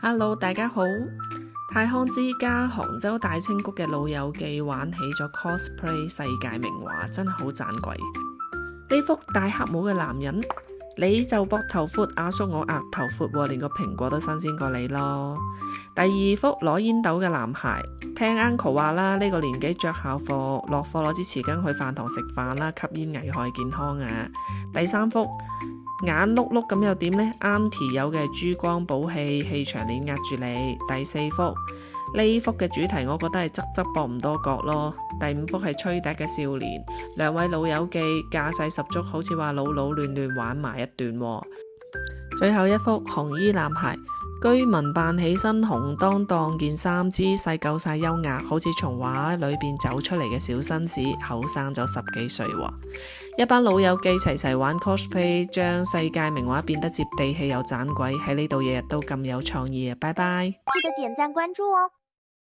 Hello， 大家好！太康之家杭州大清谷嘅老友記玩起咗 cosplay 世界名畫，真係好盞鬼。呢幅戴黑帽嘅男人，你就膊頭闊，阿叔我額頭闊，連個蘋果都新鮮過你咯。第二幅攞煙斗嘅男孩，聽 uncle 話啦，呢個年紀着校服，落課攞支匙羹去飯堂食飯啦，吸煙危害健康啊。第三幅眼碌碌咁又點呢？ Auntie 有嘅珠光寶氣，氣場鏈壓住你。第四幅呢幅嘅主題我覺得係側側膊唔多角咯。第五幅係吹笛嘅少年，兩位老友記架勢十足，好似話老老亂亂玩埋一段喎。最後一幅紅衣男孩，居民扮起身紅當當件衫，姿勢夠晒優雅，好似從畫裏邊走出嚟嘅小紳士，後生咗10幾歲喎。一班老友記齊齊玩 cosplay， 將世界名畫變得接地氣又盞鬼，喺呢度日日都咁有創意啊！拜拜，記得點讚關注哦。